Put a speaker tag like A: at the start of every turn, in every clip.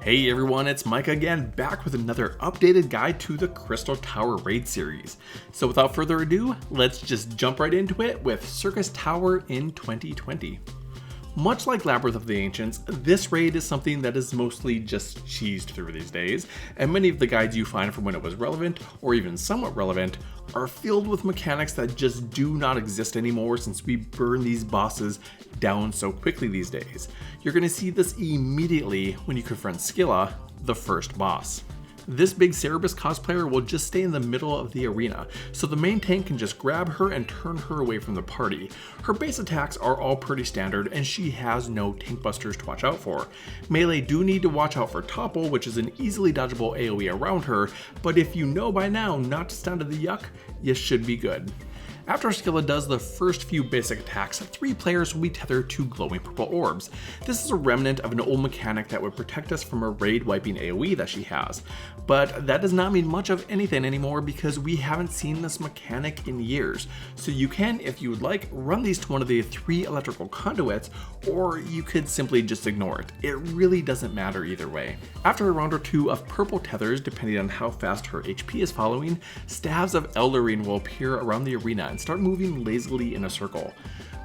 A: Hey everyone, it's Mike again, back with another updated guide to the Crystal Tower raid series. So without further ado, let's just jump right into it with Syrcus Tower in 2020. Much like Labyrinth of the Ancients, this raid is something that is mostly just cheesed through these days, and many of the guides you find from when it was relevant, or even somewhat relevant, are filled with mechanics that just do not exist anymore since we burn these bosses down so quickly these days. You're going to see this immediately when you confront Skilla, the first boss. This big Cerberus cosplayer will just stay in the middle of the arena, so the main tank can just grab her and turn her away from the party. Her base attacks are all pretty standard, and she has no tank busters to watch out for. Melee do need to watch out for Topple, which is an easily dodgeable AoE around her, but if you know by now not to stand to the yuck, you should be good. After Skilla does the first few basic attacks, 3 players will be tethered to glowing purple orbs. This is a remnant of an old mechanic that would protect us from a raid wiping AoE that she has. But that does not mean much of anything anymore because we haven't seen this mechanic in years. So you can, if you would like, run these to one of the 3 electrical conduits, or you could simply just ignore it. It really doesn't matter either way. After a round or 2 of purple tethers, depending on how fast her HP is following, staves of Eldering will appear around the arena and start moving lazily in a circle.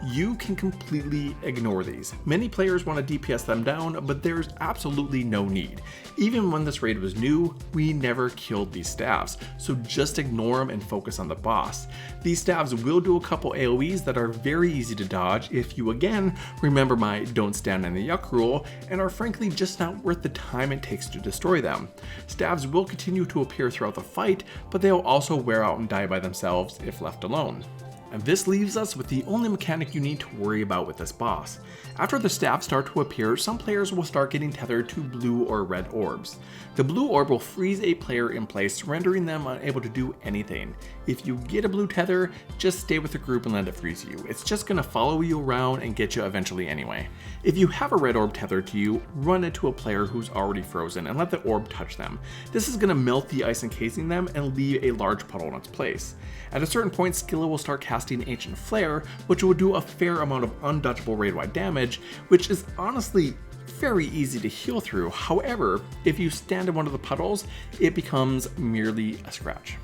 A: You can completely ignore these. Many players want to DPS them down, but there's absolutely no need. Even when this raid was new, we never killed these staves, so just ignore them and focus on the boss. These staves will do a couple AoEs that are very easy to dodge if you again remember my don't stand in the yuck rule, and are frankly just not worth the time it takes to destroy them. Staves will continue to appear throughout the fight, but they will also wear out and die by themselves if left alone. And this leaves us with the only mechanic you need to worry about with this boss. After the staves start to appear, some players will start getting tethered to blue or red orbs. The blue orb will freeze a player in place, rendering them unable to do anything. If you get a blue tether, just stay with the group and let it freeze you. It's just going to follow you around and get you eventually anyway. If you have a red orb tethered to you, run into a player who's already frozen and let the orb touch them. This is going to melt the ice encasing them and leave a large puddle in its place. At a certain point, Skilla will start casting Ancient Flare, which will do a fair amount of undodgeable raid-wide damage, which is honestly very easy to heal through. However, if you stand in one of the puddles, it becomes merely a scratch.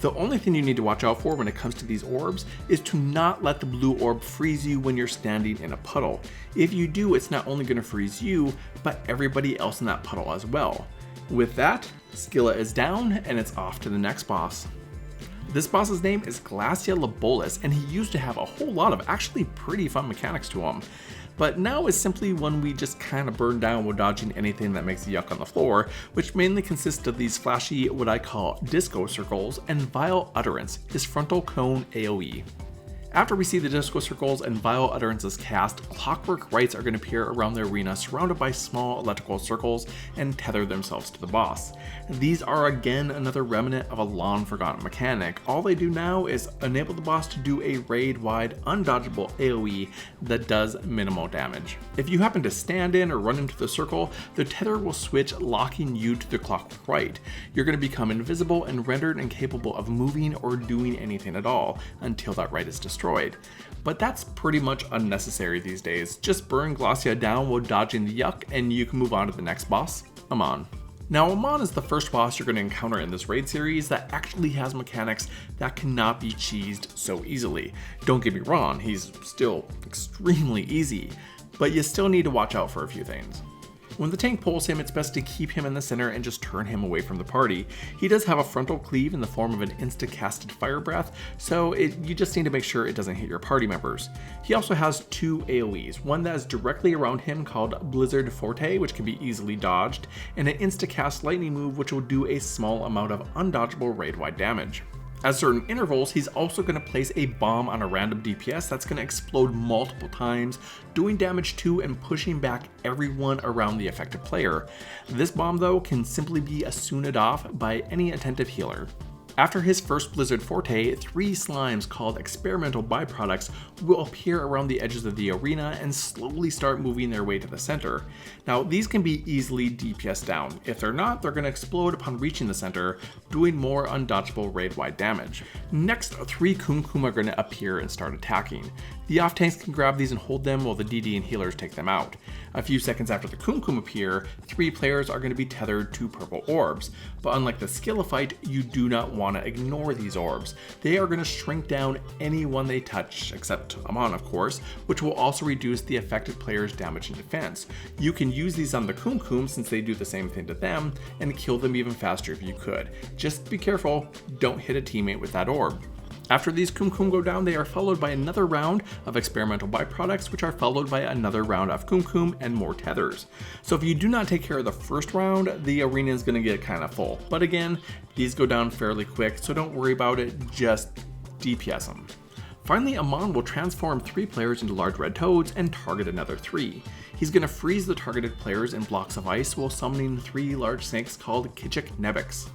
A: The only thing you need to watch out for when it comes to these orbs is to not let the blue orb freeze you when you're standing in a puddle. If you do, it's not only going to freeze you, but everybody else in that puddle as well. With that, Skilla is down and it's off to the next boss. This boss's name is Glossia, and he used to have a whole lot of actually pretty fun mechanics to him. But now is simply one we just kind of burn down with dodging anything that makes yuck on the floor, which mainly consists of these flashy, what I call disco circles, and Vile Utterance, his frontal cone AoE. After we see the disco circles and Vile Utterances cast, clockwork rights are going to appear around the arena surrounded by small electrical circles and tether themselves to the boss. These are again another remnant of a long forgotten mechanic. All they do now is enable the boss to do a raid-wide undodgeable AoE that does minimal damage. If you happen to stand in or run into the circle, the tether will switch, locking you to the clockwork right. You're going to become invisible and rendered incapable of moving or doing anything at all until that right is destroyed. But that's pretty much unnecessary these days. Just burn Glossia down while dodging the yuck and you can move on to the next boss, Omen. Now Omen is the first boss you're going to encounter in this raid series that actually has mechanics that cannot be cheesed so easily. Don't get me wrong, he's still extremely easy, but you still need to watch out for a few things. When the tank pulls him, it's best to keep him in the center and just turn him away from the party. He does have a frontal cleave in the form of an insta-casted fire breath, so you just need to make sure it doesn't hit your party members. He also has 2 AoEs, one that is directly around him called Blizzard Forte, which can be easily dodged, and an insta-cast lightning move which will do a small amount of undodgeable raid-wide damage. At certain intervals, he's also going to place a bomb on a random DPS that's going to explode multiple times, doing damage to and pushing back everyone around the affected player. This bomb though can simply be assumed off by any attentive healer. After his first Blizzard Forte, 3 slimes called experimental byproducts will appear around the edges of the arena and slowly start moving their way to the center. Now, these can be easily DPS down. If they're not, they're going to explode upon reaching the center, doing more undodgeable raid-wide damage. Next, 3 Kumkum are going to appear and start attacking. The off-tanks can grab these and hold them while the DD and healers take them out. A few seconds after the Kumkum appear, 3 players are going to be tethered to purple orbs, but unlike the Skilla fight, you do not want to ignore these orbs. They are going to shrink down anyone they touch, except Omen of course, which will also reduce the affected player's damage and defense. You can use these on the Kumkum since they do the same thing to them, and kill them even faster if you could. Just be careful, don't hit a teammate with that orb. After these Kumkum go down, they are followed by another round of experimental byproducts, which are followed by another round of Kumkum and more tethers. So if you do not take care of the first round, the arena is going to get kind of full. But again, these go down fairly quick, so don't worry about it, just DPS them. Finally, Omen will transform 3 players into large red toads and target another 3. He's going to freeze the targeted players in blocks of ice while summoning 3 large snakes called Kitchik Nebiks.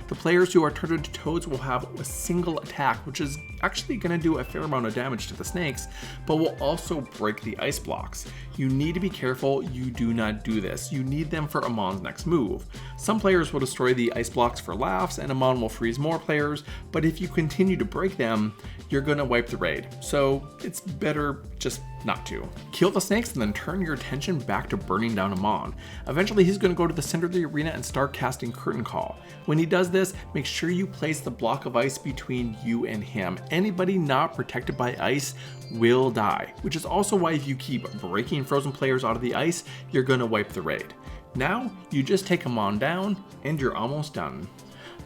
A: The players who are turned into toads will have a single attack, which is actually going to do a fair amount of damage to the snakes, but will also break the ice blocks. You need to be careful you do not do this. You need them for Omen's next move. Some players will destroy the ice blocks for laughs, and Omen will freeze more players, but if you continue to break them, you're going to wipe the raid, so it's better just not to. Kill the snakes and then turn your attention back to burning down Omen. Eventually he's going to go to the center of the arena and start casting Curtain Call. When he does this, make sure you place the block of ice between you and him. Anybody not protected by ice will die, which is also why if you keep breaking frozen players out of the ice, you're going to wipe the raid. Now, you just take Omen down and you're almost done.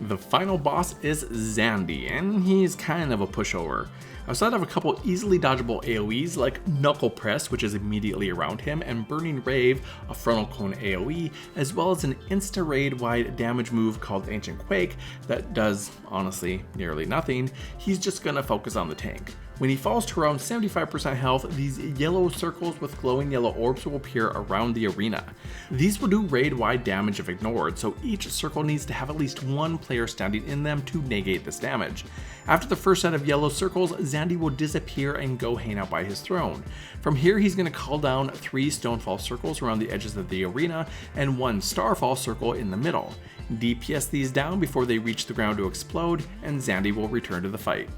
A: The final boss is Zandy, and he's kind of a pushover. Outside of a couple easily dodgeable AoEs like Knuckle Press, which is immediately around him, and Burning Rave, a frontal cone AoE, as well as an insta-raid wide damage move called Ancient Quake that does, honestly, nearly nothing, he's just gonna focus on the tank. When he falls to around 75% health, these yellow circles with glowing yellow orbs will appear around the arena. These will do raid-wide damage if ignored, so each circle needs to have at least 1 player standing in them to negate this damage. After the first set of yellow circles, Zandy will disappear and go hang out by his throne. From here, he's going to call down 3 Stonefall circles around the edges of the arena and 1 Starfall circle in the middle. DPS these down before they reach the ground to explode, and Zandy will return to the fight.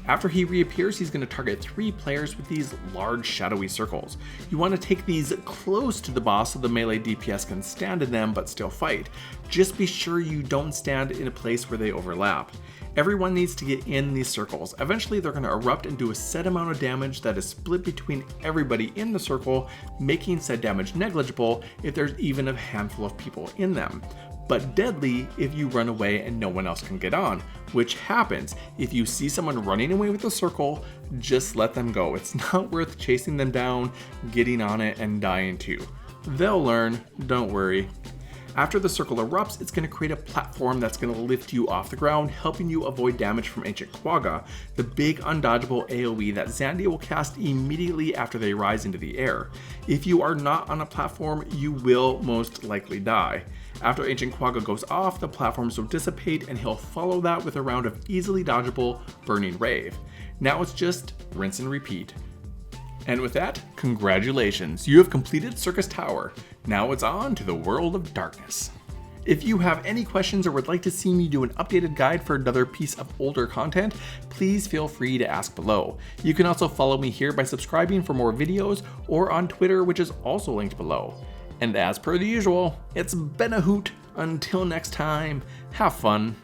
A: After he reappears, he's going to target 3 players with these large shadowy circles. You want to take these close to the boss so the melee DPS can stand in them but still fight. Just be sure you don't stand in a place where they overlap. Everyone needs to get in these circles. Eventually they're going to erupt and do a set amount of damage that is split between everybody in the circle, making said damage negligible if there's even a handful of people in them, but deadly if you run away and no one else can get on, which happens. If you see someone running away with a circle, just let them go. It's not worth chasing them down, getting on it, and dying too. They'll learn, don't worry. After the circle erupts, it's going to create a platform that's going to lift you off the ground, helping you avoid damage from Ancient Quagga, the big undodgeable AoE that Zandy will cast immediately after they rise into the air. If you are not on a platform, you will most likely die. After Ancient Quagga goes off, the platforms will dissipate and he'll follow that with a round of easily dodgeable Burning Rave. Now it's just rinse and repeat. And with that, congratulations, you have completed Syrcus Tower. Now it's on to the world of darkness. If you have any questions or would like to see me do an updated guide for another piece of older content, please feel free to ask below. You can also follow me here by subscribing for more videos or on Twitter, which is also linked below. And as per the usual, it's been a hoot. Until next time, have fun.